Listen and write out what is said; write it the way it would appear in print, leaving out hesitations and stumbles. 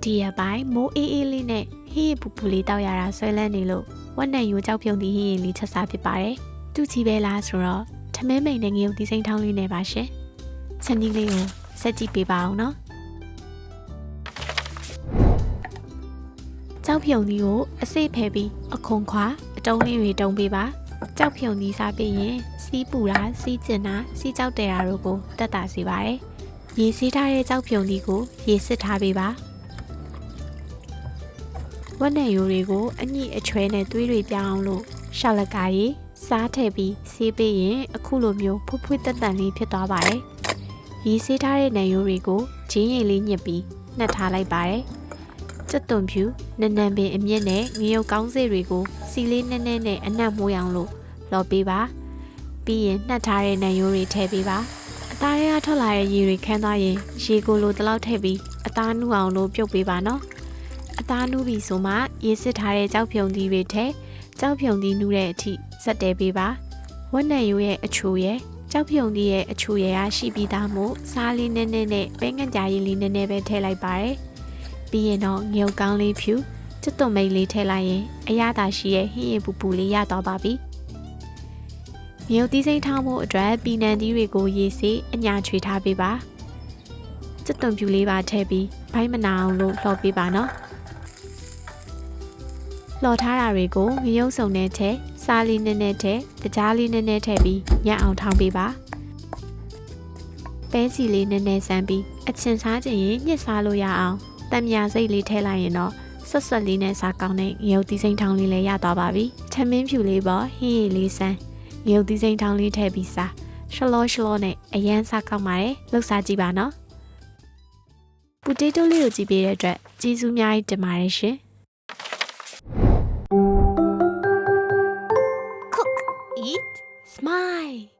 ဒီရပိုင်းမိုးအေးအေးလေးနဲ့ဟေးပူပူလေးတောက်ရတာဆွဲလန်းနေလို့ဝက်နဲ့ရိုးကြောက်ဖြုံသီးဟင်းလေးချက်စားဖြစ်ပါတယ်။သူ့ချီပဲလားဆိုတော့ထမင်းမိန်နဲ့ငရုတ်သီးစိမ်းထောင်းလေးနဲ့ပါရှင်။ချက်ကြီးလေးကိုဆက်ကြည့်ပေးပါအောင်နော်။ကြောက်ဖြုံသီးကိုအစိဖယ်ပြီးအခွန်ခွာအတုံးလေးတွေတုံးပေးပါ။ကြောက်ဖြုံသီးစားပြီးရင်စီးပူတာစီးကျင်တာစီးကြောက်တဲတာတို့ကိုတက်တာစေပါတယ်။ရေစီးထားတဲ့ကြောက်ဖြုံသီးကိုရေစစ်ထားပေးပါ။ဝက်နဲ့ရိုးတွေကိုအညှိအချွဲနဲ့သွေးတွေပြောင်းအောင်လို့ရှောက်လက်ကားရီစားထည့်ပြီးဆေးပေးရင်အခုလိုမျိုးဖွဖွတက်တန်လေးဖြစ်သွားပါတယ်။ရေဆေးထားတဲ့နယ်ရိုးတွေကိုဂျင်းရိပ်လေးညှစ်ပြီးနှက်ထားလိုက်ပါတယ်။ကြက်သွန်ဖြူနနံပင်အမြင့်နဲ့ငရုတ်ကောင်းစေးတွေကိုစီလေးနည်းနည်းနဲ့အနက်မိုးအောင်လို့လော်ပေးပါ။ပြီးရင်နှက်ထားတဲ့နယ်ရိုးတွေထည့်ပေးပါ။အသားတွေကထွက်လာတဲ့ရေတွေခန်းသွားရင်ရေကိုလိုတလောက်ထည့်ပြီးအသားနုအောင်လို့ပြုတ်ပေးပါနော်။အသားနူးပြီဆိုမှရေစစ်ထားတဲ့ကြောက်ဖြုံသီးတွေထဲကြောက်ဖြုံသီးနူးတဲ့အထိဆက်တဲပေးပါဝက်နဲ့ရိုးရဲ့အချိုရဲ့ကြောက်ဖြုံသီးရဲ့အချိုရဲ့ရရှိပြီးသားမို့စားလေးနည်းနည်းနဲ့ပဲငန့်ကြာရည်လေးနည်းနည်းပဲထည့်လိုက်ပါတယ်ပြီးရင်တော့ငရုတ်ကောင်းလေးဖြူကျွတ်သွန်မိတ်လေးထည့်လိုက်ရင်အရသာရှိရဲ့ဟင်းရည်ပူပူလေးရတော့ပါပြီငရုတ်သီးစိမ်းထောင်းဖို့အတွက်ပီနံသီးတွေကိုရေစေးအညာချွေထားပေးပါကျွတ်သွန်ဖြူလေးပါထည့်ပြီးဘိုင်းမနာအောင်လို့လှော်ပေးပါနော်လှော်ထားတာတွေကိုငရုတ်စုံနဲ့ထည့်စားလေးနည်းနည်းထည့်တကြားလေးနည်းနည်းထည့်ပြီးညက်အောင်ထောင်းပေးပါပဲစီလေးနည်းနည်းစမ်းပြီးအချင်စားခြင်းရင်ညှစ်စားလို့ရအောင်တံမြာစိတ်လေးထည့်လိုက်ရင်တော့ဆက်ဆက်လေးနဲ့စားကောင်းတဲ့ငရုတ်သီးစိမ်းထောင်းလေးလည်းရသွားပါပြီထမင်းဖြူလေးပေါ်ဟင်းရည်လေးစမ်းငရုတ်သီးစိမ်းထောင်းလေးထည့်ပြီးစားရှလောရှလောနဲ့အရန်စားကောင်းပါတယ်လှုပ်စားကြည့်ပါနော်ပူတေးတိုးလေးကိုကြည့်ပေးတဲ့အတွက်ကျေးဇူးများတင်ပါတယ်ရှင်Cook, eat, smile.